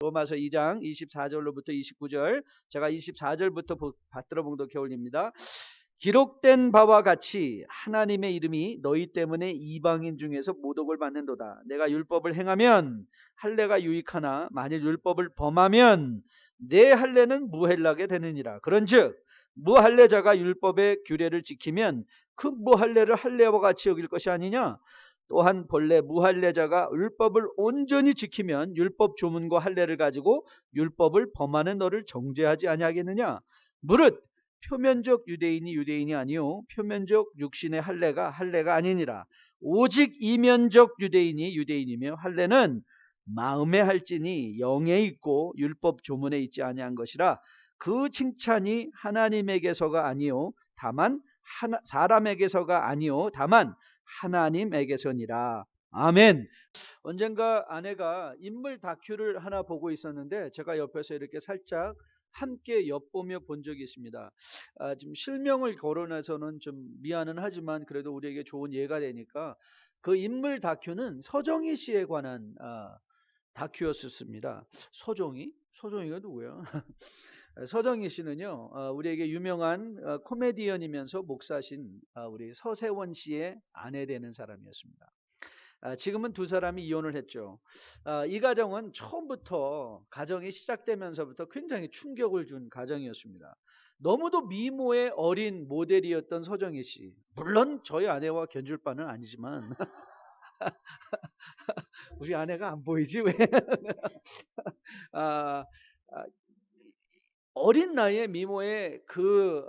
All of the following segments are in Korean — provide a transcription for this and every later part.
로마서 2장 24절로부터 29절, 제가 24절부터 받들어 봉독해 올립니다. 기록된 바와 같이 하나님의 이름이 너희 때문에 이방인 중에서 모독을 받는도다. 내가 율법을 행하면 할례가 유익하나 만일 율법을 범하면 내 할례는 무헬나게 되느니라. 그런즉 무할례자가 율법의 규례를 지키면 그 무할례를 할례와 같이 여길 것이 아니냐. 또한 본래 무할례자가 율법을 온전히 지키면 율법 조문과 할례를 가지고 율법을 범하는 너를 정죄하지 아니하겠느냐. 무릇 표면적 유대인이 유대인이 아니요 표면적 육신의 할례가 할례가 아니니라. 오직 이면적 유대인이 유대인이며 할례는 마음에 할지니 영에 있고 율법 조문에 있지 아니한 것이라. 그 칭찬이 하나님에게서가 아니요 다만 사람에게서가 아니요 다만 하나님에게서니라. 아멘. 언젠가 아내가 인물 다큐를 하나 보고 있었는데 제가 옆에서 이렇게 살짝 함께 엿보며 본 적이 있습니다. 지금 실명을 거론해서는 좀 미안은 하지만 그래도 우리에게 좋은 예가 되니까 그 인물 다큐는 서정희 씨에 관한 다큐였습니다. 서정희가 누구예요? 서정희 씨는요, 우리에게 유명한 코미디언이면서 목사신 우리 서세원 씨의 아내 되는 사람이었습니다. 지금은 두 사람이 이혼을 했죠. 이 가정은 처음부터 가정이 시작되면서부터 굉장히 충격을 준 가정이었습니다. 너무도 미모의 어린 모델이었던 서정희 씨. 물론 저희 아내와 견줄 바는 아니지만 우리 아내가 안 보이지 왜? 아, 아, 어린 나이에 미모의 그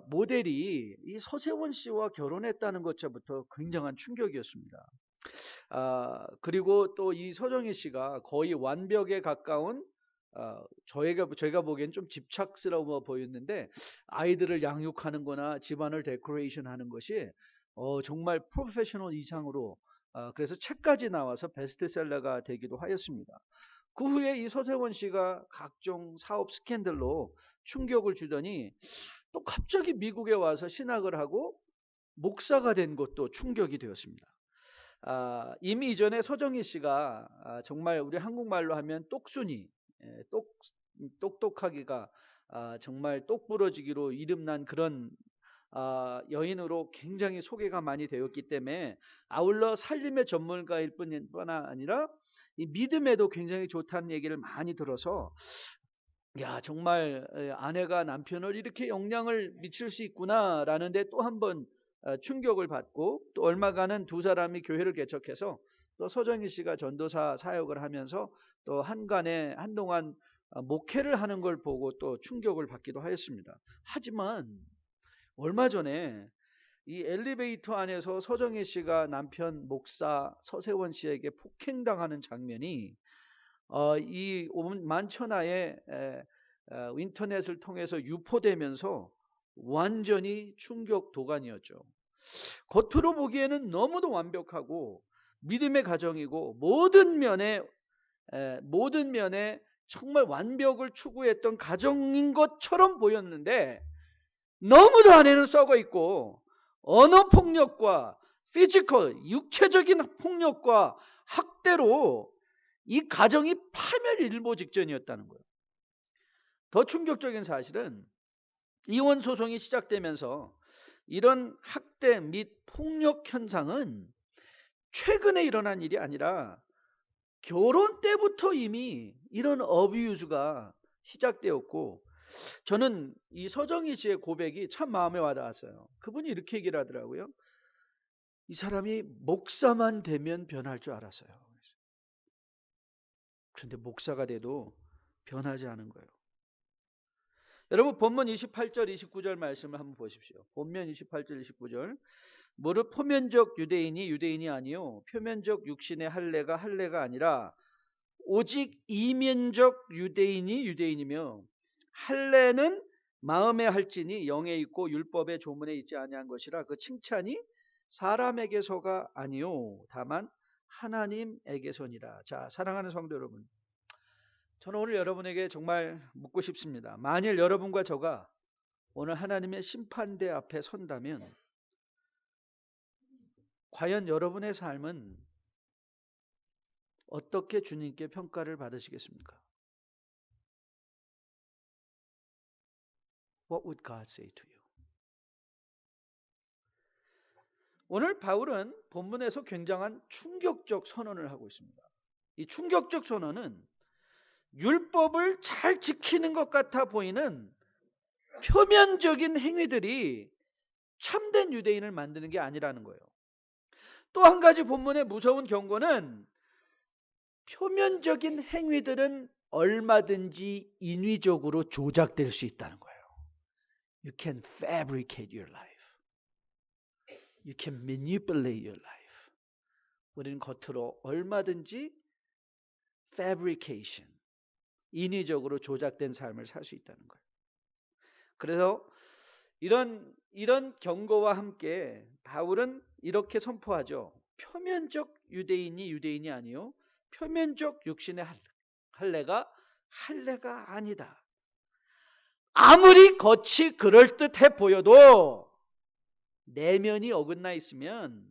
모델이 이 서세원 씨와 결혼했다는 것부터 굉장한 충격이었습니다. 그리고 또 이 서정희 씨가 거의 완벽에 가까운 저희가 보기엔 좀 집착스러워 보였는데 아이들을 양육하는 거나 집안을 데코레이션 하는 것이 정말 프로페셔널 이상으로 그래서 책까지 나와서 베스트셀러가 되기도 하였습니다. 그 후에 이 서세원 씨가 각종 사업 스캔들로 충격을 주더니 또 갑자기 미국에 와서 신학을 하고 목사가 된 것도 충격이 되었습니다. 이미 이전에 서정희 씨가 정말 우리 한국말로 하면 똑순이, 똑똑하기가 정말 똑부러지기로 이름난 그런 여인으로 굉장히 소개가 많이 되었기 때문에 아울러 살림의 전문가일 뿐 아니라 이 믿음에도 굉장히 좋다는 얘기를 많이 들어서 야 정말 아내가 남편을 이렇게 영향을 미칠 수 있구나라는 데 또 한 번 충격을 받고 또 얼마간은 두 사람이 교회를 개척해서 또 서정희 씨가 전도사 사역을 하면서 또 한동안 목회를 하는 걸 보고 또 충격을 받기도 하였습니다. 하지만 얼마 전에 이 엘리베이터 안에서 서정희 씨가 남편 목사 서세원 씨에게 폭행당하는 장면이 이 만천하에 인터넷을 통해서 유포되면서 완전히 충격 도가니였죠. 겉으로 보기에는 너무도 완벽하고 믿음의 가정이고 모든 면에 정말 완벽을 추구했던 가정인 것처럼 보였는데 너무도 안에는 썩어 있고 언어 폭력과 피지컬 육체적인 폭력과 학대로 이 가정이 파멸일보 직전이었다는 거예요. 더 충격적인 사실은 이혼 소송이 시작되면서 이런 학대 및 폭력 현상은 최근에 일어난 일이 아니라 결혼 때부터 이미 이런 어뷰즈가 시작되었고 저는 이 서정희 씨의 고백이 참 마음에 와닿았어요. 그분이 이렇게 얘기를 하더라고요. 이 사람이 목사만 되면 변할 줄 알았어요. 그런데 목사가 돼도 변하지 않은 거예요. 여러분 본문 28절 29절 말씀을 한번 보십시오. 본문 28절 29절 무릇 표면적 유대인이 유대인이 아니요 표면적 육신의 할례가 할례가 아니라 오직 이면적 유대인이 유대인이며 할례는 마음에 할지니 영에 있고 율법의 조문에 있지 아니한 것이라. 그 칭찬이 사람에게서가 아니요 다만 하나님에게서니라. 자 사랑하는 성도 여러분, 저는 오늘 여러분에게 정말 묻고 싶습니다. 만일 여러분과 저가 오늘 하나님의 심판대 앞에 선다면 과연 여러분의 삶은 어떻게 주님께 평가를 받으시겠습니까? What would God say to you? 오늘 바울은 본문에서 굉장한 충격적 선언을 하고 있습니다. 이 충격적 선언은 율법을 잘 지키는 것 같아 보이는 표면적인 행위들이 참된 유대인을 만드는 게 아니라는 거예요. 또 한 가지 본문의 무서운 경고는 표면적인 행위들은 얼마든지 인위적으로 조작될 수 있다는 거예요. You can fabricate your life. You can manipulate your life. 우리는 겉으로 얼마든지 fabrication, 인위적으로 조작된 삶을 살 수 있다는 거예요. 그래서 이런 경고와 함께 바울은 이렇게 선포하죠. 표면적 유대인이 아니요. 표면적 육신의 할례가 할례가 아니다. 아무리 겉이 그럴듯해 보여도 내면이 어긋나 있으면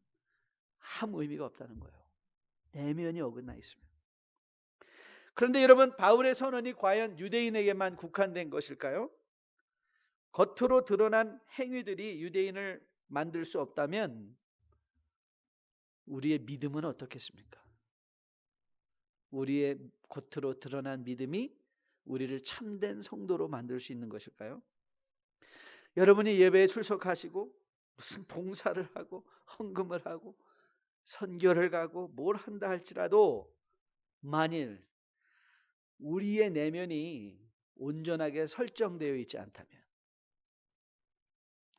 아무 의미가 없다는 거예요. 내면이 어긋나 있으면. 그런데 여러분, 바울의 선언이 과연 유대인에게만 국한된 것일까요? 겉으로 드러난 행위들이 유대인을 만들 수 없다면 우리의 믿음은 어떻겠습니까? 우리의 겉으로 드러난 믿음이 우리를 참된 성도로 만들 수 있는 것일까요? 여러분이 예배에 출석하시고 무슨 봉사를 하고 헌금을 하고 선교를 가고 뭘 한다 할지라도 만일 우리의 내면이 온전하게 설정되어 있지 않다면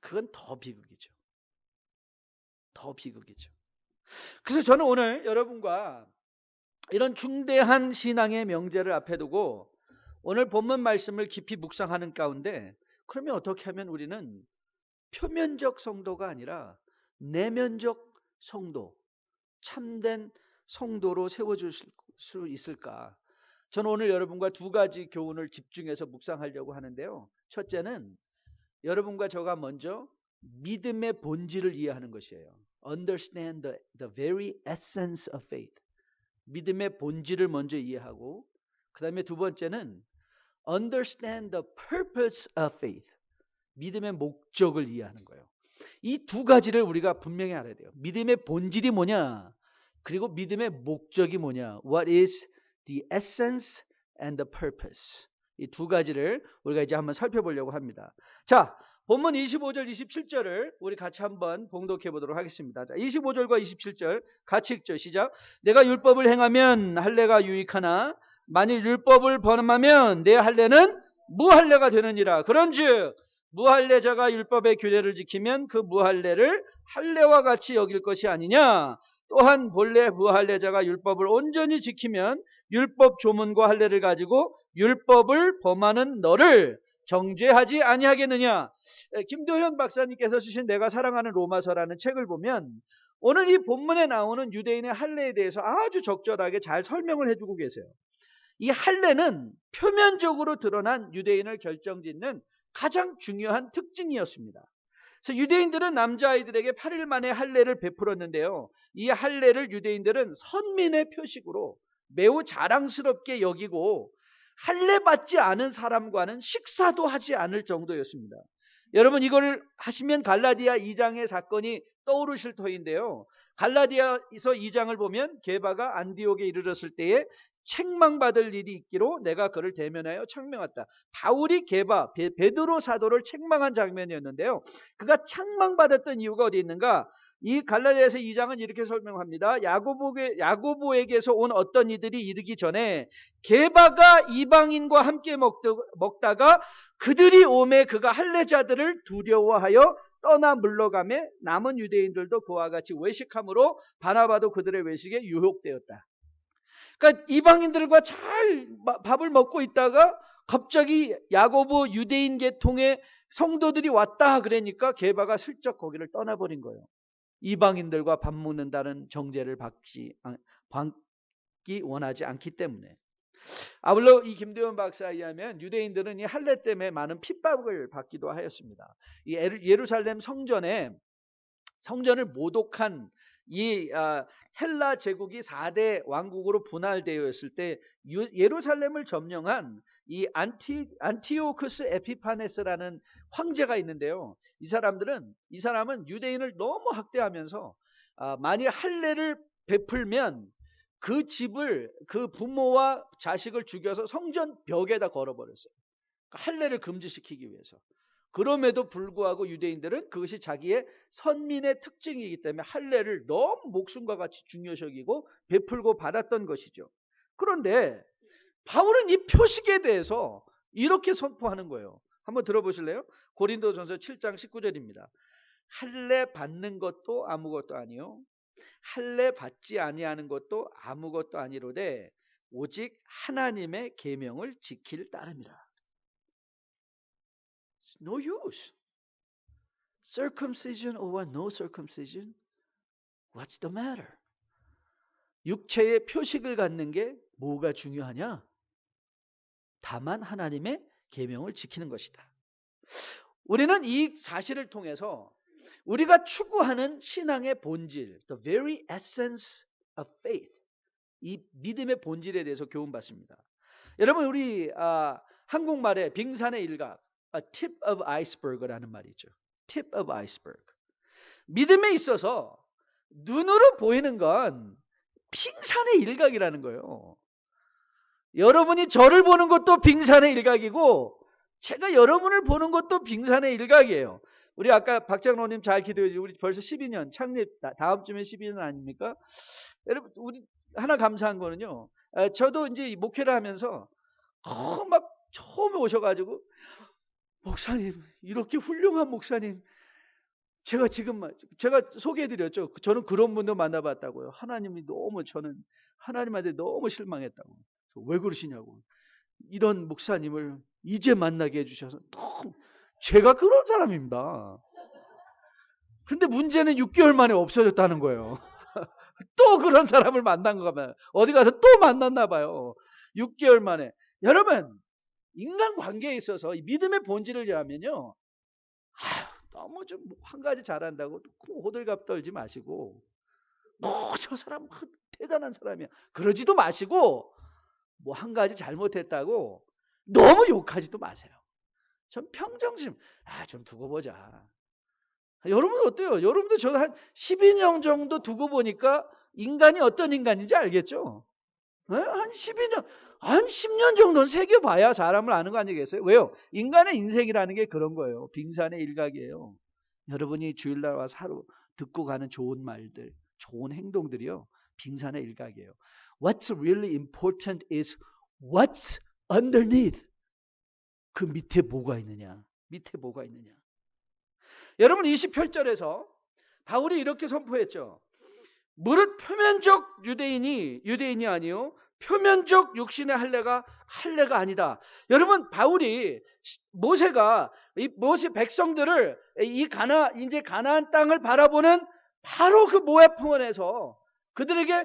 그건 더 비극이죠. 더 비극이죠. 그래서 저는 오늘 여러분과 이런 중대한 신앙의 명제를 앞에 두고 오늘 본문 말씀을 깊이 묵상하는 가운데 그러면 어떻게 하면 우리는 표면적 성도가 아니라 내면적 성도, 참된 성도로 세워줄 수 있을까? 저는 오늘 여러분과 두 가지 교훈을 집중해서 묵상하려고 하는데요. 첫째는 여러분과 저가 먼저 믿음의 본질을 이해하는 것이에요. Understand the very essence of faith. 믿음의 본질을 먼저 이해하고 그 다음에 두 번째는 Understand the purpose of faith. 믿음의 목적을 이해하는 거예요. 이 두 가지를 우리가 분명히 알아야 돼요. 믿음의 본질이 뭐냐? 그리고 믿음의 목적이 뭐냐? What is the essence and the purpose? 이 두 가지를 우리가 이제 한번 살펴보려고 합니다. 자, 본문 25절, 27절을 우리 같이 한번 봉독해 보도록 하겠습니다. 자, 25절과 27절 같이 읽죠. 시작. 내가 율법을 행하면 할례가 유익하나 만일 율법을 범하면 내 할례는 무할례가 되느니라. 그런즉 무할례자가 율법의 규례를 지키면 그 무할례를 할례와 같이 여길 것이 아니냐. 또한 본래 무할례자가 율법을 온전히 지키면 율법 조문과 할례를 가지고 율법을 범하는 너를 정죄하지 아니하겠느냐. 김도현 박사님께서 쓰신 내가 사랑하는 로마서라는 책을 보면 오늘 이 본문에 나오는 유대인의 할례에 대해서 아주 적절하게 잘 설명을 해주고 계세요. 이 할례는 표면적으로 드러난 유대인을 결정짓는 가장 중요한 특징이었습니다. 그래서 유대인들은 남자아이들에게 8일 만에 할례를 베풀었는데요. 이 할례를 유대인들은 선민의 표식으로 매우 자랑스럽게 여기고 할례 받지 않은 사람과는 식사도 하지 않을 정도였습니다. 여러분 이걸 하시면 갈라디아 2장의 사건이 떠오르실 터인데요. 갈라디아서 2장을 보면 게바가 안디옥에 이르렀을 때에 책망받을 일이 있기로 내가 그를 대면하여 책망했다. 바울이 게바, 베드로 사도를 책망한 장면이었는데요. 그가 책망받았던 이유가 어디 있는가? 이 갈라디아서 2장은 이렇게 설명합니다. 야고보에게서 온 어떤 이들이 이르기 전에 게바가 이방인과 함께 먹다가 그들이 오매 그가 할례자들을 두려워하여 떠나 물러가매 남은 유대인들도 그와 같이 외식함으로 바나바도 그들의 외식에 유혹되었다. 그러니까 이방인들과 잘 밥을 먹고 있다가 갑자기 야고보 유대인 계통의 성도들이 왔다 그러니까 게바가 슬쩍 거기를 떠나버린 거예요. 이방인들과 밥 먹는다는 정죄를 받기 원하지 않기 때문에. 아울러 이 김대원 박사에 의하면 유대인들은 이 할례 때문에 많은 핍박을 받기도 하였습니다. 이 예루살렘 성전을 모독한 이 헬라 제국이 4대 왕국으로 분할되어 있을 때 예루살렘을 점령한 이 안티오쿠스 에피파네스라는 황제가 있는데요. 이 사람은 유대인을 너무 학대하면서 만일 할례를 베풀면 그 부모와 자식을 죽여서 성전 벽에다 걸어버렸어요. 그러니까 할례를 금지시키기 위해서. 그럼에도 불구하고 유대인들은 그것이 자기의 선민의 특징이기 때문에 할례를 너무 목숨과 같이 중요시 여기고 베풀고 받았던 것이죠. 그런데 바울은 이 표식에 대해서 이렇게 선포하는 거예요. 한번 들어보실래요? 고린도전서 7장 19절입니다. 할례 받는 것도 아무것도 아니요 할례 받지 아니하는 것도 아무것도 아니로되 오직 하나님의 계명을 지킬 따름이라. No use. Circumcision or no circumcision? What's the matter? 육체의 표식을 갖는 게 뭐가 중요하냐? 다만 하나님의 계명을 지키는 것이다. 우리는 이 사실을 통해서 우리가 추구하는 신앙의 본질, the very essence of faith, 이 믿음의 본질에 대해서 교훈받습니다. 여러분 우리 한국말에 빙산의 일각, a tip of iceberg라는 말이 있죠. tip of iceberg. 믿음에 있어서 눈으로 보이는 건 빙산의 일각이라는 거예요. 여러분이 저를 보는 것도 빙산의 일각이고 제가 여러분을 보는 것도 빙산의 일각이에요. 우리 아까 박장로님 잘 기도해 주시고 우리 벌써 12년 창립 다음 주면 12년 아닙니까? 여러분 우리 하나 감사한 거는요. 저도 이제 목회를 하면서 막 처음에 오셔가지고 목사님 이렇게 훌륭한 목사님 제가 소개해드렸죠. 저는 그런 분도 만나봤다고요. 저는 하나님한테 너무 실망했다고. 왜 그러시냐고. 이런 목사님을 이제 만나게 해주셔서 너무 제가 그런 사람입니다. 그런데 문제는 6개월 만에 없어졌다는 거예요. 또 그런 사람을 만난 거 봐요. 어디 가서 또 만났나 봐요. 6개월 만에. 여러분 인간관계에 있어서 이 믿음의 본질을 얘기하면요. 너무 좀 한 가지 잘한다고 호들갑 떨지 마시고 저 사람 대단한 사람이야. 그러지도 마시고 뭐 한 가지 잘못했다고 너무 욕하지도 마세요. 좀 평정심 좀 두고 보자. 여러분 어때요? 여러분도 저 한 12년 정도 두고 보니까 인간이 어떤 인간인지 알겠죠? 한 12년, 한 10년 정도는 새겨봐야 사람을 아는 거 아니겠어요? 왜요? 인간의 인생이라는 게 그런 거예요. 빙산의 일각이에요. 여러분이 주일날 와서 하루 듣고 가는 좋은 말들, 좋은 행동들이요. 빙산의 일각이에요. What's really important is what's underneath. 그 밑에 뭐가 있느냐. 밑에 뭐가 있느냐. 여러분 28절에서 바울이 이렇게 선포했죠. 무릇 표면적 유대인이 아니요 표면적 육신의 할례가 아니다. 여러분 바울이 모세 백성들을 이제 가나안 땅을 바라보는 바로 그 모압 평원에서 그들에게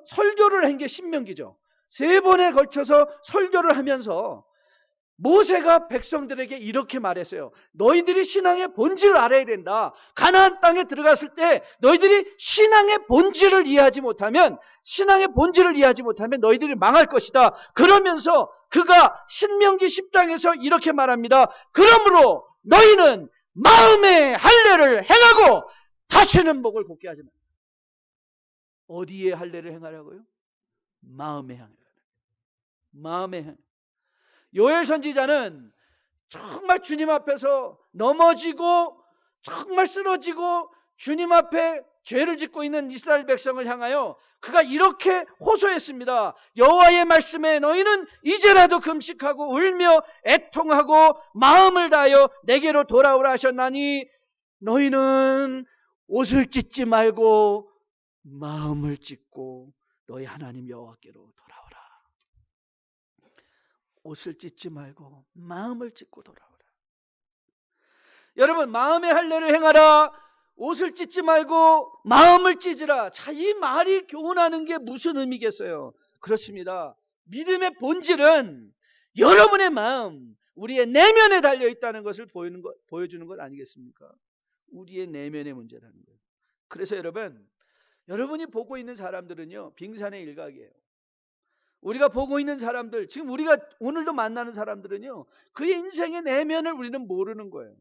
설교를 한 게 신명기죠. 3번에 걸쳐서 설교를 하면서 모세가 백성들에게 이렇게 말했어요. 너희들이 신앙의 본질을 알아야 된다. 가나안 땅에 들어갔을 때 너희들이 신앙의 본질을 이해하지 못하면 너희들이 망할 것이다. 그러면서 그가 신명기 10장에서 이렇게 말합니다. 그러므로 너희는 마음의 할례를 행하고 다시는 목을 곧게 하지 말라. 어디에 할례를 행하라고요? 마음의 할례. 마음의 할례. 요엘 선지자는 정말 주님 앞에서 넘어지고 정말 쓰러지고 주님 앞에 죄를 짓고 있는 이스라엘 백성을 향하여 그가 이렇게 호소했습니다. 여호와의 말씀에 너희는 이제라도 금식하고 울며 애통하고 마음을 다하여 내게로 돌아오라 하셨나니 너희는 옷을 찢지 말고 마음을 찢고 너희 하나님 여호와께로 돌아오라. 옷을 찢지 말고 마음을 찢고 돌아오라. 여러분 마음의 할례를 행하라. 옷을 찢지 말고 마음을 찢으라. 자, 이 말이 교훈하는 게 무슨 의미겠어요? 그렇습니다. 믿음의 본질은 여러분의 마음, 우리의 내면에 달려있다는 것을 보여주는 것 아니겠습니까? 우리의 내면의 문제라는 거예요. 그래서 여러분 여러분이 보고 있는 사람들은요, 빙산의 일각이에요. 우리가 보고 있는 사람들, 지금 우리가 오늘도 만나는 사람들은요, 그의 인생의 내면을 우리는 모르는 거예요.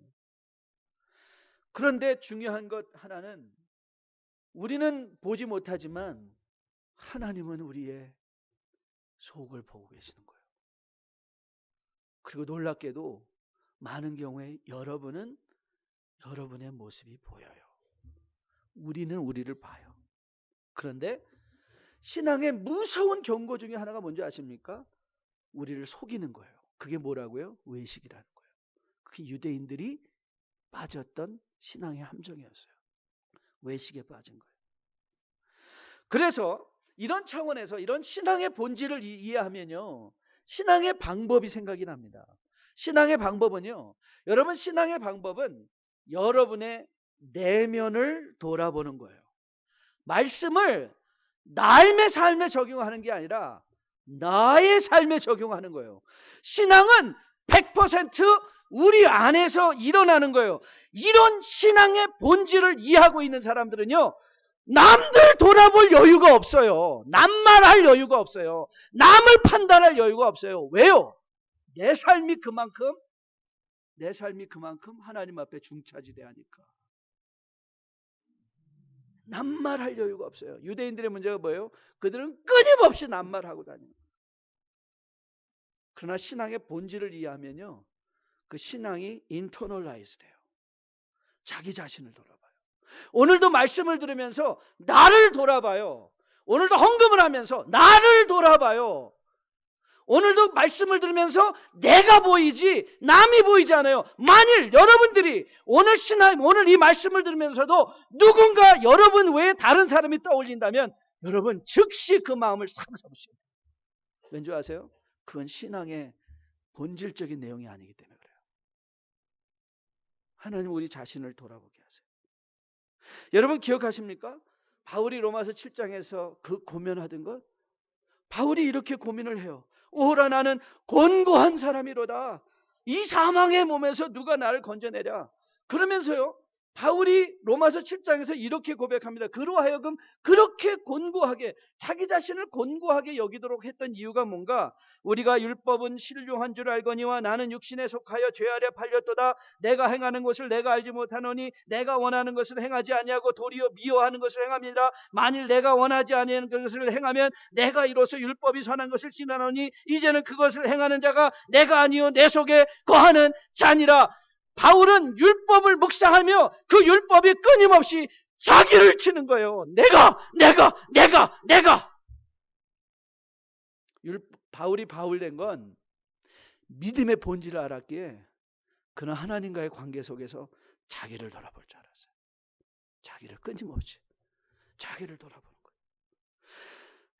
그런데 중요한 것 하나는, 우리는 보지 못하지만 하나님은 우리의 속을 보고 계시는 거예요. 그리고 놀랍게도 많은 경우에 여러분은 여러분의 모습이 보여요. 우리는 우리를 봐요. 그런데 신앙의 무서운 경고 중에 하나가 뭔지 아십니까? 우리를 속이는 거예요. 그게 뭐라고요? 외식이라는 거예요. 그게 유대인들이 빠졌던 신앙의 함정이었어요. 외식에 빠진 거예요. 그래서 이런 차원에서 이런 신앙의 본질을 이해하면요, 신앙의 방법이 생각이 납니다. 신앙의 방법은요, 여러분, 신앙의 방법은 여러분의 내면을 돌아보는 거예요. 말씀을 남의 삶에 적용하는 게 아니라 나의 삶에 적용하는 거예요. 신앙은 100% 우리 안에서 일어나는 거예요. 이런 신앙의 본질을 이해하고 있는 사람들은요, 남들 돌아볼 여유가 없어요. 남말할 여유가 없어요. 남을 판단할 여유가 없어요. 왜요? 내 삶이 그만큼 하나님 앞에 중차지대하니까. 남말할 여유가 없어요. 유대인들의 문제가 뭐예요? 그들은 끊임없이 남말하고 다녀요. 그러나 신앙의 본질을 이해하면요, 그 신앙이 인터널라이즈 돼요. 자기 자신을 돌아봐요. 오늘도 말씀을 들으면서 나를 돌아봐요. 오늘도 헌금을 하면서 나를 돌아봐요. 오늘도 말씀을 들으면서 내가 보이지 남이 보이지 않아요. 만일 여러분들이 오늘 이 말씀을 들으면서도 누군가 여러분 외에 다른 사람이 떠올린다면 여러분 즉시 그 마음을 사로잡으셔야 돼요. 왠지 아세요? 그건 신앙의 본질적인 내용이 아니기 때문에 그래요. 하나님 우리 자신을 돌아보게 하세요. 여러분 기억하십니까? 바울이 로마서 7장에서 그 고면하던 것, 바울이 이렇게 고민을 해요. 오라 나는 곤고한 사람이로다. 이 사망의 몸에서 누가 나를 건져내랴. 그러면서요, 바울이 로마서 7장에서 이렇게 고백합니다. 그로 하여금 그렇게 곤고하게, 자기 자신을 곤고하게 여기도록 했던 이유가 뭔가? 우리가 율법은 신령한 줄 알거니와 나는 육신에 속하여 죄 아래 팔렸도다. 내가 행하는 것을 내가 알지 못하노니 내가 원하는 것을 행하지 아니하고 도리어 미워하는 것을 행합니다. 만일 내가 원하지 아니하는 것을 행하면 내가 이로써 율법이 선한 것을 지나노니 이제는 그것을 행하는 자가 내가 아니요 내 속에 거하는 자니라. 바울은 율법을 묵상하며 그 율법이 끊임없이 자기를 치는 거예요. 내가. 바울이 바울 된 건 믿음의 본질을 알았기에 그는 하나님과의 관계 속에서 자기를 돌아볼 줄 알았어요. 자기를 끊임없이 자기를 돌아보는 거예요.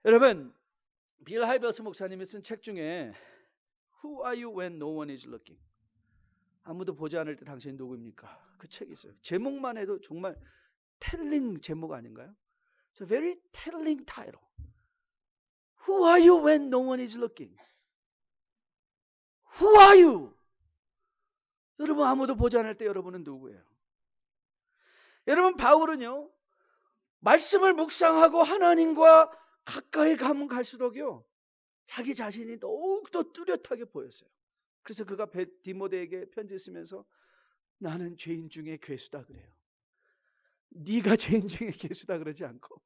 여러분, 빌 하이버스 목사님이 쓴 책 중에 Who are you when no one is looking? 아무도 보지 않을 때 당신이 누구입니까? 그 책이 있어요. 제목만 해도 정말 텔링 제목 아닌가요? It's a very telling title. Who are you when no one is looking? Who are you? 여러분 아무도 보지 않을 때 여러분은 누구예요? 여러분 바울은요, 말씀을 묵상하고 하나님과 가까이 가면 갈수록요, 자기 자신이 더욱더 뚜렷하게 보였어요. 그래서 그가 디모데에게 편지 쓰면서 나는 죄인 중에 괴수다 그래요. 네가 죄인 중에 괴수다 그러지 않고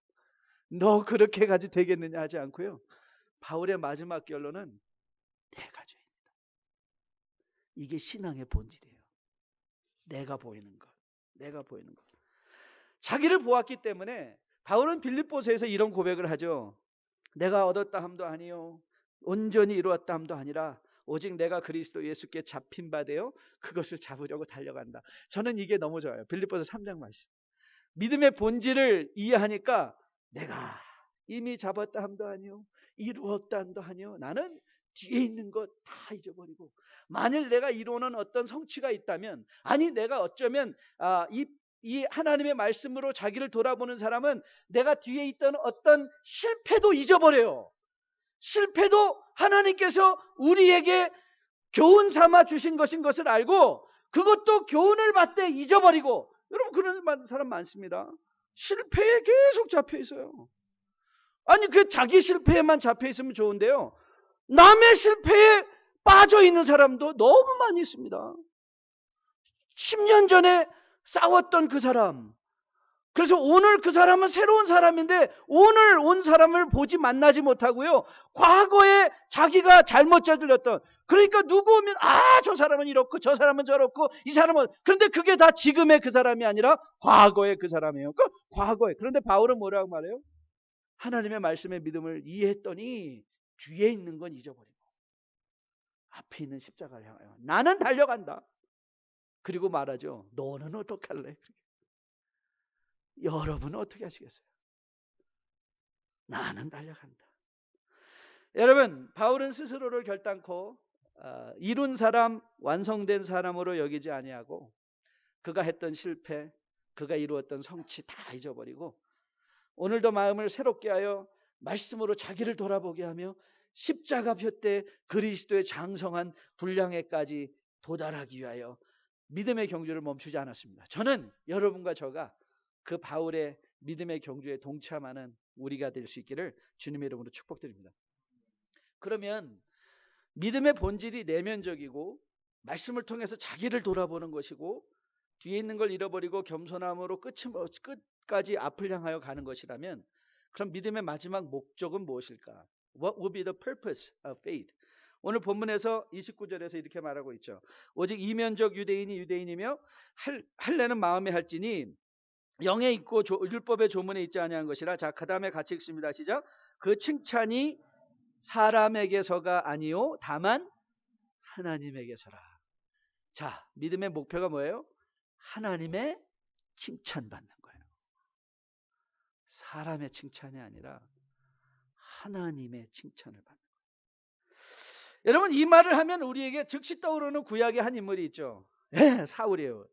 너 그렇게 가지고 되겠느냐 하지 않고요, 바울의 마지막 결론은 내가 죄인이다. 이게 신앙의 본질이에요. 내가 보이는 것. 자기를 보았기 때문에 바울은 빌립보서에서 이런 고백을 하죠. 내가 얻었다 함도 아니요 온전히 이루었다 함도 아니라 오직 내가 그리스도 예수께 잡힌 바 되어 그것을 잡으려고 달려간다. 저는 이게 너무 좋아요. 빌립보서 3장 말씀. 믿음의 본질을 이해하니까 내가 이미 잡았다 함도 아니요 이루었다 함도 아니요 나는 뒤에 있는 것 다 잊어버리고, 만일 내가 이루는 어떤 성취가 있다면, 아니 내가 어쩌면 이 하나님의 말씀으로 자기를 돌아보는 사람은 내가 뒤에 있던 어떤 실패도 잊어버려요. 실패도 하나님께서 우리에게 교훈 삼아 주신 것인 것을 알고 그것도 교훈을 받되 잊어버리고, 여러분 그런 사람 많습니다. 실패에 계속 잡혀 있어요. 아니 그 자기 실패에만 잡혀 있으면 좋은데요. 남의 실패에 빠져 있는 사람도 너무 많이 있습니다. 10년 전에 싸웠던 그 사람. 그래서 오늘 그 사람은 새로운 사람인데 오늘 온 사람을 보지 만나지 못하고요. 과거에 자기가 잘못 저질렀던 그러니까 누구 오면 저 사람은 이렇고 저 사람은 저렇고 이 사람은 그런데 그게 다 지금의 그 사람이 아니라 과거의 그 사람이에요. 그 과거에. 그런데 바울은 뭐라고 말해요? 하나님의 말씀의 믿음을 이해했더니 뒤에 있는 건 잊어버리고 앞에 있는 십자가를 향하여 나는 달려간다. 그리고 말하죠. 너는 어떡할래? 여러분은 어떻게 하시겠어요? 나는 달려간다. 여러분, 바울은 스스로를 결단코 이룬 사람, 완성된 사람으로 여기지 아니하고 그가 했던 실패, 그가 이루었던 성취 다 잊어버리고 오늘도 마음을 새롭게 하여 말씀으로 자기를 돌아보게 하며 십자가 푯대 그리스도의 장성한 분량에까지 도달하기 위하여 믿음의 경주를 멈추지 않았습니다. 저는 여러분과 저가 그 바울의 믿음의 경주에 동참하는 우리가 될 수 있기를 주님의 이름으로 축복드립니다. 그러면 믿음의 본질이 내면적이고 말씀을 통해서 자기를 돌아보는 것이고 뒤에 있는 걸 잃어버리고 겸손함으로 끝까지 앞을 향하여 가는 것이라면 그럼 믿음의 마지막 목적은 무엇일까? What will be the purpose of faith? 오늘 본문에서 29절에서 이렇게 말하고 있죠. 오직 이면적 유대인이 유대인이며 할례는 마음에 할지니 영에 있고 율법의 조문에 있지 아니한 것이라. 자, 그 다음에 같이 읽습니다. 시작. 그 칭찬이 사람에게서가 아니요 다만 하나님에게서라. 자, 믿음의 목표가 뭐예요? 하나님의 칭찬받는 거예요. 사람의 칭찬이 아니라 하나님의 칭찬을 받는 거예요. 여러분 이 말을 하면 우리에게 즉시 떠오르는 구약의 한 인물이 있죠. 사울이에요.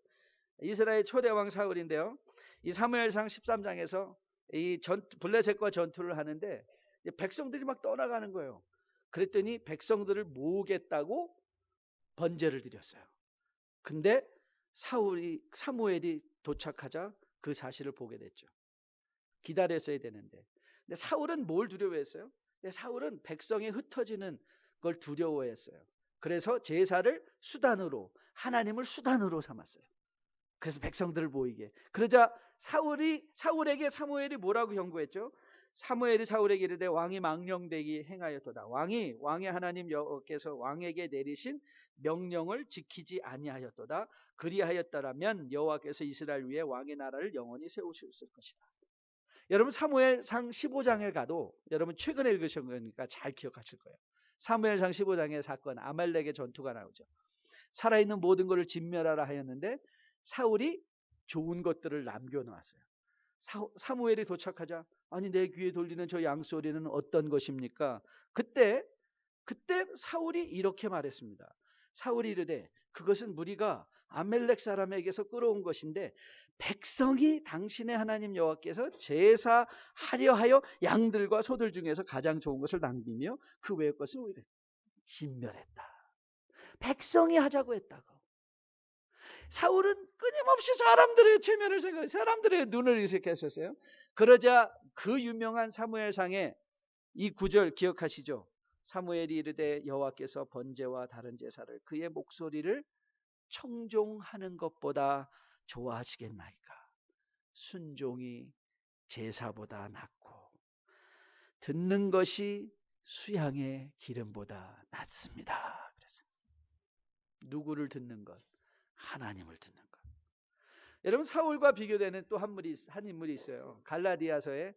이스라엘 초대왕 사울인데요. 이 사무엘상 13장에서 이 블레셋과 전투를 하는데 백성들이 막 떠나가는 거예요. 그랬더니 백성들을 모으겠다고 번제를 드렸어요. 근데 사무엘이 도착하자 그 사실을 보게 됐죠. 기다렸어야 되는데. 근데 사울은 뭘 두려워했어요? 사울은 백성이 흩어지는 걸 두려워했어요. 그래서 제사를 수단으로, 하나님을 수단으로 삼았어요. 그래서 백성들을 모이게. 그러자 사울에게 사무엘이 뭐라고 경고했죠? 사무엘이 사울에게 이르되 왕이 망령되기 행하였도다. 왕의 하나님 여호와께서 왕에게 내리신 명령을 지키지 아니하였도다. 그리하였더라면 여호와께서 이스라엘 위에 왕의 나라를 영원히 세우셨을 것이다. 여러분 사무엘상 15장에 가도 여러분 최근에 읽으신 거니까 잘 기억하실 거예요. 사무엘상 15장의 사건 아말렉의 전투가 나오죠. 살아있는 모든 것을 진멸하라 하였는데 사울이 좋은 것들을 남겨놓았어요. 사무엘이 도착하자 아니 내 귀에 돌리는 저 양소리는 어떤 것입니까? 그때 사울이 이렇게 말했습니다. 사울이 이르되 그것은 무리가 아멜렉 사람에게서 끌어온 것인데 백성이 당신의 하나님 여호와께서 제사하려 하여 양들과 소들 중에서 가장 좋은 것을 남기며 그 외의 것을 우리가 진멸했다. 백성이 하자고 했다고. 사울은 끊임없이 사람들의 체면을 생각해 사람들의 눈을 의식했었어요. 그러자 그 유명한 사무엘상의 이 구절 기억하시죠? 사무엘이 이르되 여호와께서 번제와 다른 제사를 그의 목소리를 청종하는 것보다 좋아하시겠나이까. 순종이 제사보다 낫고 듣는 것이 수양의 기름보다 낫습니다. 그래서 누구를 듣는 것? 하나님을 듣는 것. 여러분 사울과 비교되는 또 한 인물이 있어요. 갈라디아서의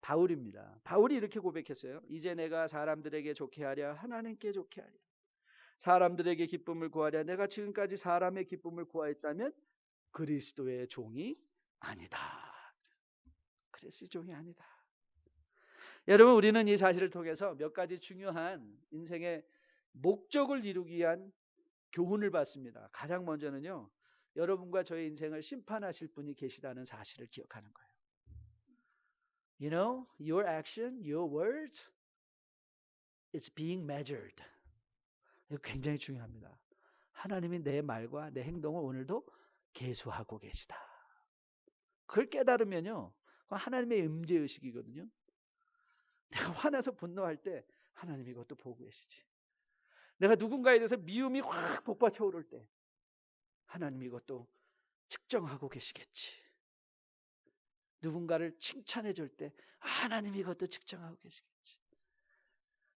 바울입니다. 바울이 이렇게 고백했어요. 이제 내가 사람들에게 좋게 하랴 하나님께 좋게 하랴. 사람들에게 기쁨을 구하랴 내가 지금까지 사람의 기쁨을 구하였다면 그리스도의 종이 아니다. 그리스도의 종이 아니다. 여러분 우리는 이 사실을 통해서 몇 가지 중요한 인생의 목적을 이루기 위한 교훈을 받습니다. 가장 먼저는요. 여러분과 저의 인생을 심판하실 분이 계시다는 사실을 기억하는 거예요. You know, your action, your words, it's being measured. 이거 굉장히 중요합니다. 하나님이 내 말과 내 행동을 오늘도 계수하고 계시다. 그걸 깨달으면요, 그건 하나님의 임재의식이거든요. 내가 화나서 분노할 때 하나님 이것도 보고 계시지. 내가 누군가에 대해서 미움이 확 복받쳐 오를 때 하나님 이것도 측정하고 계시겠지. 누군가를 칭찬해 줄 때 하나님 이것도 측정하고 계시겠지.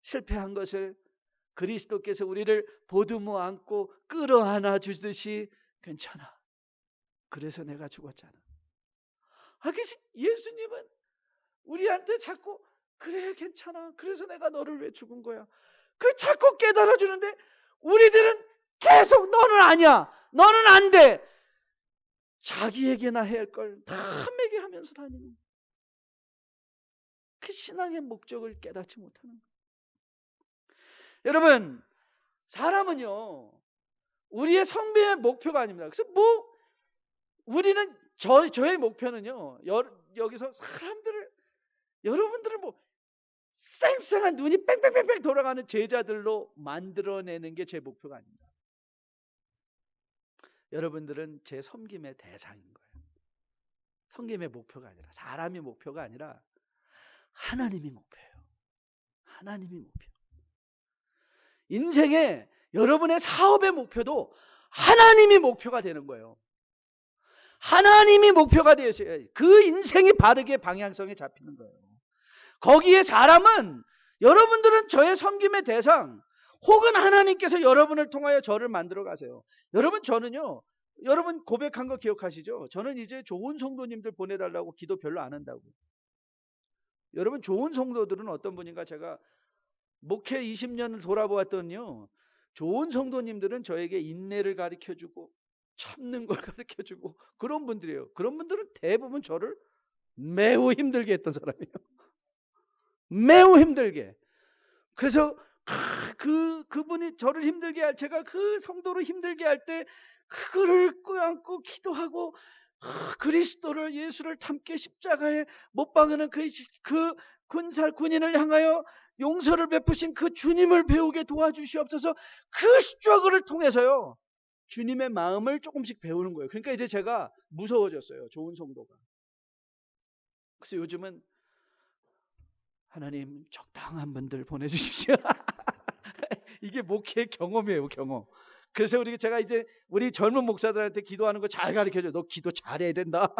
실패한 것을 그리스도께서 우리를 보듬어 안고 끌어안아 주듯이 괜찮아. 그래서 내가 죽었잖아. 그래서 예수님은 우리한테 자꾸 그래 괜찮아. 그래서 내가 너를 왜 죽은 거야. 그걸 자꾸 깨달아 주는데 우리들은 계속 너는 아니야. 너는 안 돼. 자기에게나 해야 할 걸 남에게 하면서 다니는 그 신앙의 목적을 깨닫지 못하는 거예요. 여러분, 사람은요, 우리의 성배의 목표가 아닙니다. 그래서 우리는 저의 목표는요, 여기서 사람들을, 여러분들을 쌩쌩한 눈이 뺑뺑뺑뺑 돌아가는 제자들로 만들어내는 게 제 목표가 아닙니다. 여러분들은 제 섬김의 대상인 거예요. 섬김의 목표가 아니라, 사람이 목표가 아니라 하나님이 목표예요. 하나님이 목표. 인생에 여러분의 사업의 목표도 하나님이 목표가 되는 거예요. 하나님이 목표가 되어야 그 인생이 바르게 방향성에 잡히는 거예요. 거기에 사람은, 여러분들은 저의 섬김의 대상, 혹은 하나님께서 여러분을 통하여 저를 만들어 가세요. 여러분, 저는요, 여러분 고백한 거 기억하시죠? 저는 이제 좋은 성도님들 보내달라고 기도 별로 안 한다고. 여러분, 좋은 성도들은 어떤 분인가, 제가 목회 20년을 돌아보았더니요, 좋은 성도님들은 저에게 인내를 가르쳐주고 참는 걸 가르쳐주고 그런 분들이에요. 그런 분들은 대부분 저를 매우 힘들게 했던 사람이에요. 매우 힘들게. 그래서 그분이 저를 힘들게 할, 제가 그 성도를 힘들게 할 때 그거를 껴안고 기도하고 그리스도를, 예수를 함께 십자가에 못 박는 그 군인을 향하여 용서를 베푸신 그 주님을 배우게 도와주시옵소서. 그 스트러글을 통해서요, 주님의 마음을 조금씩 배우는 거예요. 그러니까 이제 제가 무서워졌어요. 좋은 성도가. 그래서 요즘은 하나님 적당한 분들 보내주십시오. 이게 목회의 경험이에요, 경험. 그래서 제가 이제 우리 젊은 목사들한테 기도하는 거 잘 가르쳐줘. 너 기도 잘해야 된다.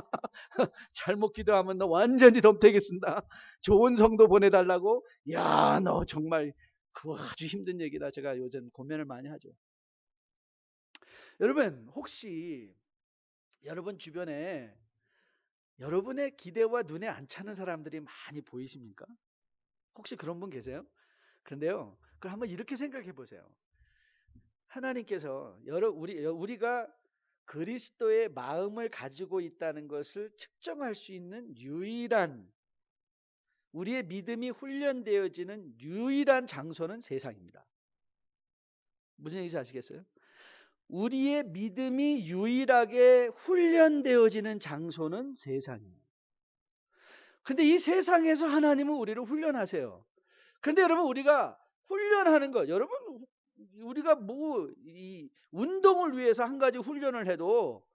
잘못 기도하면 너 완전히 덤태게 쓴다. 좋은 성도 보내달라고. 야, 너 정말 그거 아주 힘든 얘기다. 제가 요즘 고민을 많이 하죠. 여러분, 혹시 여러분 주변에 여러분의 기대와 눈에 안 차는 사람들이 많이 보이십니까? 혹시 그런 분 계세요? 그런데요, 그걸 한번 이렇게 생각해 보세요. 하나님께서 우리가 그리스도의 마음을 가지고 있다는 것을 측정할 수 있는 유일한, 우리의 믿음이 훈련되어지는 유일한 장소는 세상입니다. 무슨 얘기인지 아시겠어요? 우리의 믿음이 유일하게 훈련되어지는 장소는 세상이에요. 근데 이 세상에서 하나님은 우리를 훈련하세요. 그런데 여러분, 우리가 훈련하는 것, 여러분, 우리가 이 운동을 위해서 한 가지 훈련을 해도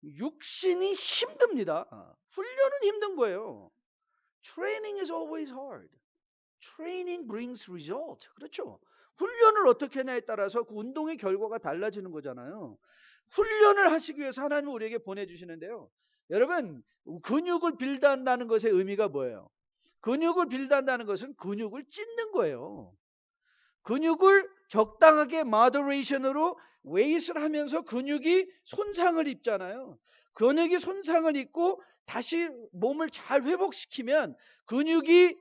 육신이 힘듭니다. 훈련은 힘든 거예요. Training is always hard. Training brings result. 그렇죠. 훈련을 어떻게 하냐에 따라서 그 운동의 결과가 달라지는 거잖아요. 훈련을 하시기 위해서 하나님은 우리에게 보내주시는데요. 여러분, 근육을 빌드한다는 것의 의미가 뭐예요? 근육을 빌드한다는 것은 근육을 찢는 거예요. 근육을 적당하게 moderation으로 웨이트를 하면서 근육이 손상을 입잖아요. 근육이 손상을 입고 다시 몸을 잘 회복시키면 근육이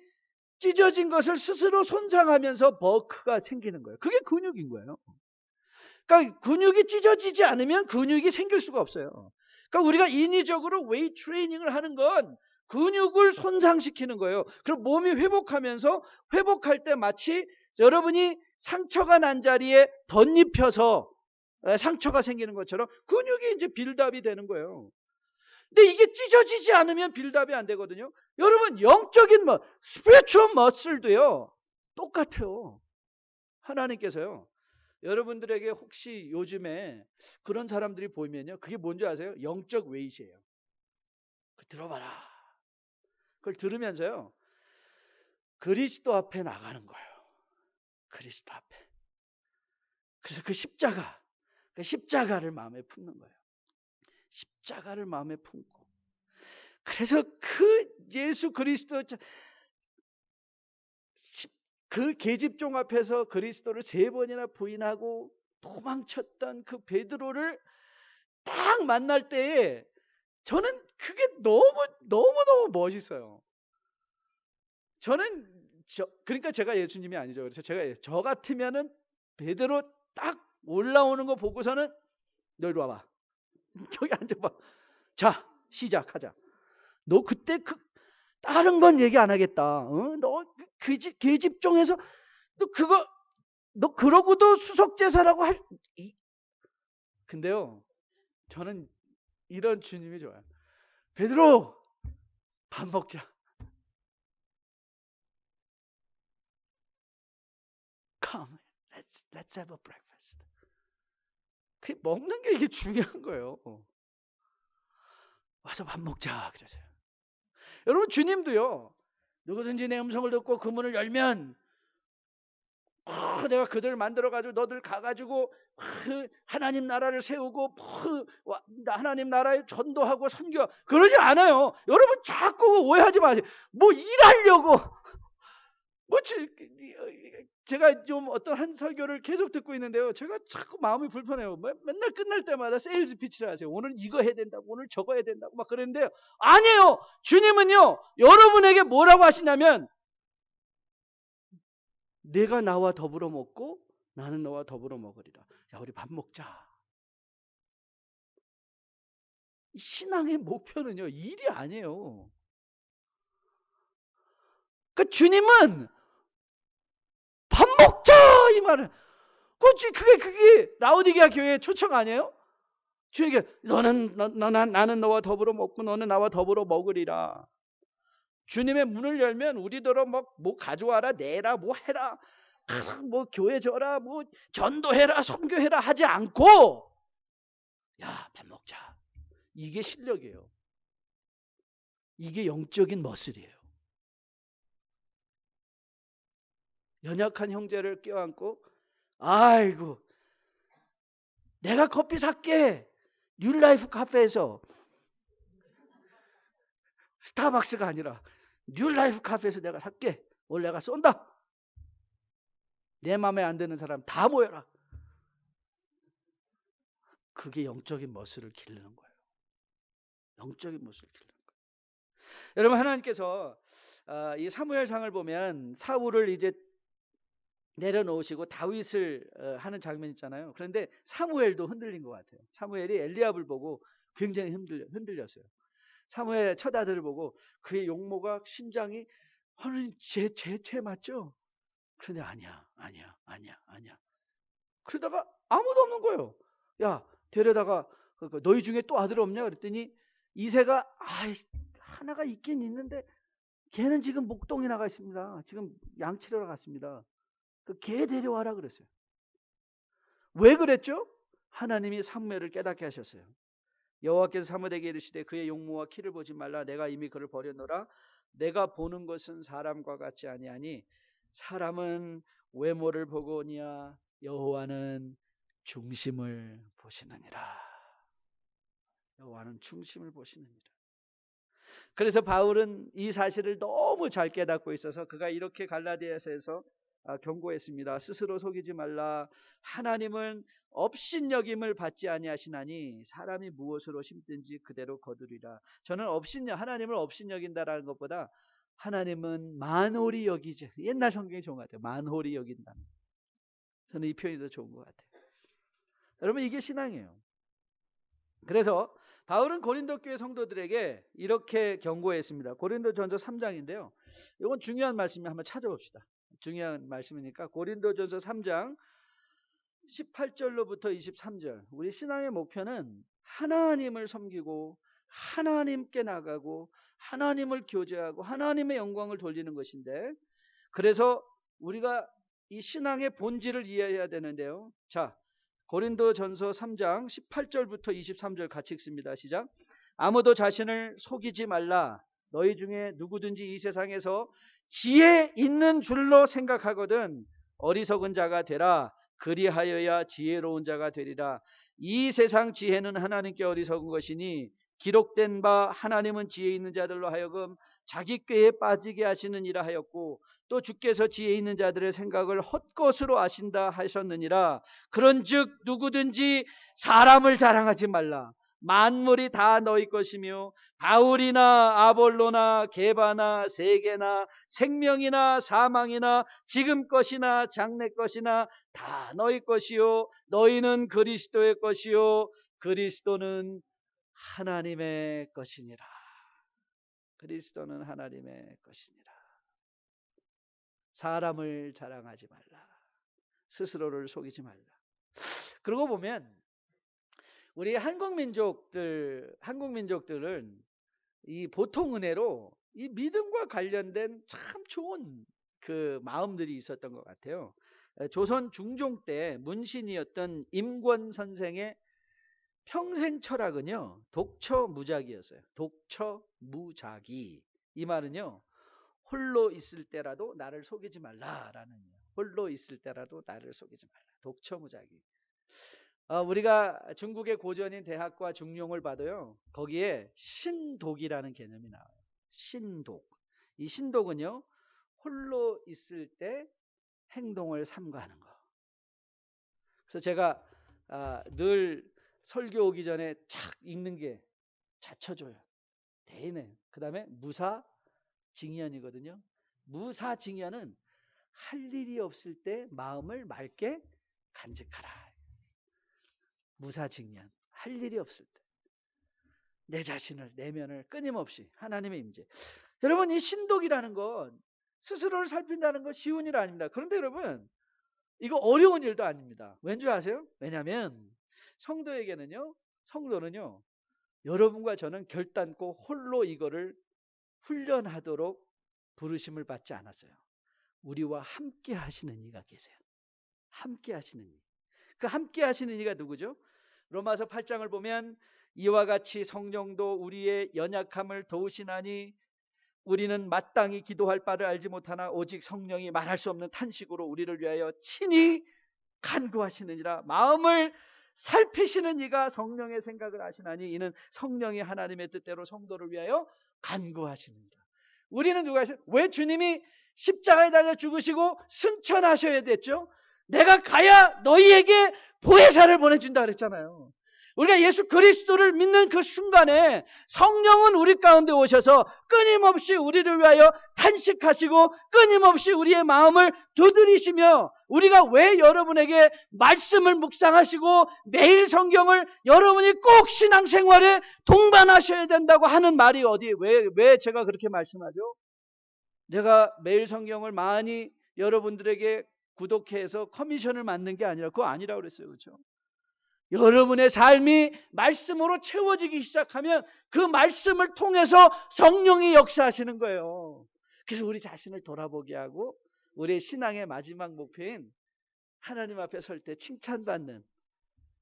찢어진 것을 스스로 손상하면서 버크가 생기는 거예요. 그게 근육인 거예요. 그러니까 근육이 찢어지지 않으면 근육이 생길 수가 없어요. 그러니까 우리가 인위적으로 웨이트 트레이닝을 하는 건 근육을 손상시키는 거예요. 그리고 몸이 회복하면서, 회복할 때 마치 여러분이 상처가 난 자리에 덧입혀서 상처가 생기는 것처럼 근육이 이제 빌드업이 되는 거예요. 근데 이게 찢어지지 않으면 빌드업이 안 되거든요. 여러분, 영적인 spiritual muscle도요, 똑같아요. 하나님께서요, 여러분들에게 혹시 요즘에 그런 사람들이 보이면요, 그게 뭔지 아세요? 영적 웨이트예요. 들어봐라. 그걸 들으면서요. 그리스도 앞에 나가는 거예요. 그리스도 앞에. 그래서 그 십자가를 마음에 품는 거예요. 십자가를 마음에 품고. 그래서 그 예수 그리스도 그 계집종 앞에서 그리스도를 3번이나 부인하고 도망쳤던 그 베드로를 딱 만날 때에 저는 그게 너무 멋있어요. 그러니까 제가 예수님이 아니죠. 그래서 제가 저 같으면은 베드로 딱 올라오는 거 보고서는 너 이리 와봐. 저기 앉아봐. 자, 시작하자. 너 그때 다른 건 얘기 안 하겠다. 너 계집종에서 너 그러고도 수석제사라고 근데요, 저는 이런 주님이 좋아요. 베드로, 밥 먹자. Come, let's have a breakfast. 그 먹는 게 이게 중요한 거예요. 와서 밥 먹자 그러세요. 여러분, 주님도요, 누구든지 내 음성을 듣고 그 문을 열면 내가 그들을 만들어가지고 너들 가가지고 하나님 나라를 세우고 하나님 나라에 전도하고 선교, 그러지 않아요. 여러분 자꾸 오해하지 마세요. 뭐 일하려고. 제가 좀 어떤 한 설교를 계속 듣고 있는데요, 제가 자꾸 마음이 불편해요. 맨날 끝날 때마다 세일즈 피치를 하세요. 오늘 이거 해야 된다고, 오늘 저거 해야 된다고 막 그러는데요, 아니에요. 주님은요, 여러분에게 뭐라고 하시냐면, 내가 나와 더불어 먹고 나는 너와 더불어 먹으리라. 야, 우리 밥 먹자. 신앙의 목표는요, 일이 아니에요. 그러니까 주님은 밥 먹자 이 말은, 그게 라오디게아 교회의 초청 아니에요? 주님께 나는 너와 더불어 먹고 너는 나와 더불어 먹으리라. 주님의 문을 열면 우리더러 뭐 가져와라, 내라, 뭐 해라, 뭐 교회 줘라, 뭐 전도해라, 선교해라 하지 않고, 야, 밥 먹자. 이게 실력이에요. 이게 영적인 머슬이에요. 연약한 형제를 껴안고, 아이고, 내가 커피 살게. 뉴라이프 카페에서, 스타벅스가 아니라 뉴라이프 카페에서 내가 살게. 오늘 내가 쏜다. 내 마음에 안 드는 사람 다 모여라. 그게 영적인 머슬을 기르는 거예요. 영적인 머슬을 기르는 거예요. 여러분, 하나님께서 이 사무엘상을 보면 사울을 이제 내려놓으시고 다윗을 하는 장면 있잖아요. 그런데 사무엘도 흔들린 것 같아요. 사무엘이 엘리압을 보고 굉장히 흔들렸어요. 사무엘 첫 아들을 보고 그의 용모가 신장이, 하나님 제 맞죠? 그런데 아니야. 그러다가 아무도 없는 거예요. 야, 데려다가 너희 중에 또 아들 없냐? 그랬더니 이새가 하나가 있긴 있는데 걔는 지금 목동에 나가 있습니다. 지금 양치러 갔습니다. 그 개 데려와라 그랬어요. 왜 그랬죠? 하나님이 사무엘을 깨닫게 하셨어요. 여호와께서 사무엘에게 이르시되 그의 용모와 키를 보지 말라. 내가 이미 그를 버렸노라. 내가 보는 것은 사람과 같지 아니하니 사람은 외모를 보고 오니야 여호와는 중심을 보시느니라. 여호와는 중심을 보시느니라. 그래서 바울은 이 사실을 너무 잘 깨닫고 있어서 그가 이렇게 갈라디아서에서 경고했습니다. 스스로 속이지 말라. 하나님은 업신여김을 받지 아니하시나니 사람이 무엇으로 심든지 그대로 거두리라. 저는 하나님을 업신여긴다라는 것보다 하나님은 만홀히 여기지. 옛날 성경이 좋은 것 같아요. 만홀히 여긴다. 저는 이 표현이 더 좋은 것 같아요. 여러분, 이게 신앙이에요. 그래서 바울은 고린도 교회 성도들에게 이렇게 경고했습니다. 고린도전서 3장인데요. 이건 중요한 말씀을 한번 찾아봅시다. 중요한 말씀이니까 고린도전서 3장 18절로부터 23절. 우리 신앙의 목표는 하나님을 섬기고 하나님께 나가고 하나님을 교제하고 하나님의 영광을 돌리는 것인데, 그래서 우리가 이 신앙의 본질을 이해해야 되는데요. 자, 고린도전서 3장 18절부터 23절 같이 읽습니다. 시작. 아무도 자신을 속이지 말라. 너희 중에 누구든지 이 세상에서 지혜 있는 줄로 생각하거든 어리석은 자가 되라. 그리하여야 지혜로운 자가 되리라. 이 세상 지혜는 하나님께 어리석은 것이니 기록된 바 하나님은 지혜 있는 자들로 하여금 자기 꾀에 빠지게 하시느니라 하였고 또 주께서 지혜 있는 자들의 생각을 헛것으로 아신다 하셨느니라. 그런즉 누구든지 사람을 자랑하지 말라. 만물이 다 너희 것이며 바울이나 아볼로나 게바나 세계나 생명이나 사망이나 지금 것이나 장래 것이나 다 너희 것이요 너희는 그리스도의 것이요 그리스도는 하나님의 것이니라. 그리스도는 하나님의 것이니라. 사람을 자랑하지 말라. 스스로를 속이지 말라. 그러고 보면 우리 한국민족들은 이 보통 은혜로 이 믿음과 관련된 참 좋은 그 마음들이 있었던 것 같아요. 조선 중종 때 문신이었던 임권 선생의 평생 철학은요, 독처무작이었어요. 독처무작이. 이 말은요, 홀로 있을 때라도 나를 속이지 말라라는 의미예요. 홀로 있을 때라도 나를 속이지 말라. 독처무작이. 우리가 중국의 고전인 대학과 중용을 봐도요, 거기에 신독이라는 개념이 나와요. 신독. 이 신독은요, 홀로 있을 때 행동을 삼가하는 거. 그래서 제가 늘 설교 오기 전에 착 읽는 게 자처조요. 대인은. 그 다음에 무사징연이거든요. 무사징연은 할 일이 없을 때 마음을 맑게 간직하라. 무사징연. 할 일이 없을 때 내 자신을 내면을 끊임없이 하나님의 임재. 여러분 이 신독이라는 건 스스로를 살핀다는 건 쉬운 일 아닙니다. 그런데 여러분 이거 어려운 일도 아닙니다. 왠지 아세요? 왜냐하면 성도는요 여러분과 저는 결단코 홀로 이거를 훈련하도록 부르심을 받지 않았어요. 우리와 함께 하시는 이가 계세요. 함께 하시는 이. 그 함께 하시는 이가 누구죠? 로마서 8장을 보면 이와 같이 성령도 우리의 연약함을 도우시나니 우리는 마땅히 기도할 바를 알지 못하나 오직 성령이 말할 수 없는 탄식으로 우리를 위하여 친히 간구하시느니라. 마음을 살피시는 이가 성령의 생각을 아시나니 이는 성령이 하나님의 뜻대로 성도를 위하여 간구하시느니라. 우리는 누가 하셔요? 왜 주님이 십자가에 달려 죽으시고 승천하셔야 됐죠? 내가 가야 너희에게 보혜사를 보내준다 그랬잖아요. 우리가 예수 그리스도를 믿는 그 순간에 성령은 우리 가운데 오셔서 끊임없이 우리를 위하여 탄식하시고 끊임없이 우리의 마음을 두드리시며 우리가 왜 여러분에게 말씀을 묵상하시고 매일 성경을 여러분이 꼭 신앙생활에 동반하셔야 된다고 하는 말이 어디에 왜 제가 그렇게 말씀하죠? 내가 매일 성경을 많이 여러분들에게 구독해서 커미션을 만든 게 아니라 그거 아니라고 그랬어요. 그렇죠? 여러분의 삶이 말씀으로 채워지기 시작하면 그 말씀을 통해서 성령이 역사하시는 거예요. 그래서 우리 자신을 돌아보게 하고 우리의 신앙의 마지막 목표인 하나님 앞에 설 때 칭찬받는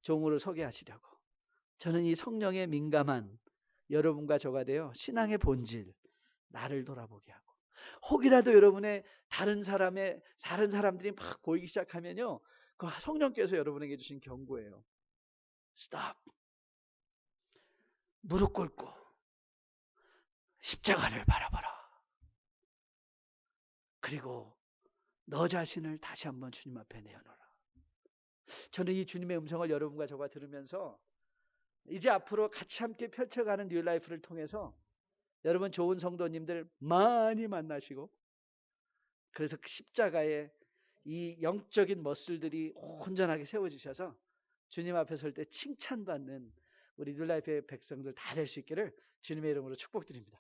종으로 서게 하시려고 저는 이 성령에 민감한 여러분과 저가 되어 신앙의 본질, 나를 돌아보게 하고 혹이라도 여러분의 다른 사람들이 막 보이기 시작하면요, 그 성령께서 여러분에게 주신 경고예요. 스탑. 무릎 꿇고 십자가를 바라봐라. 그리고 너 자신을 다시 한번 주님 앞에 내어놓으라. 저는 이 주님의 음성을 여러분과 저가 들으면서 이제 앞으로 같이 함께 펼쳐가는 뉴라이프를 통해서 여러분 좋은 성도님들 많이 만나시고 그래서 그 십자가에 이 영적인 머슬들이 온전하게 세워지셔서 주님 앞에 설 때 칭찬받는 우리 뉴라이프의 백성들 다 될 수 있기를 주님의 이름으로 축복드립니다.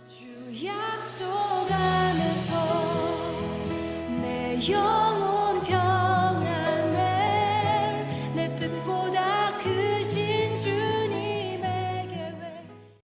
주 약속 안에서 내 영혼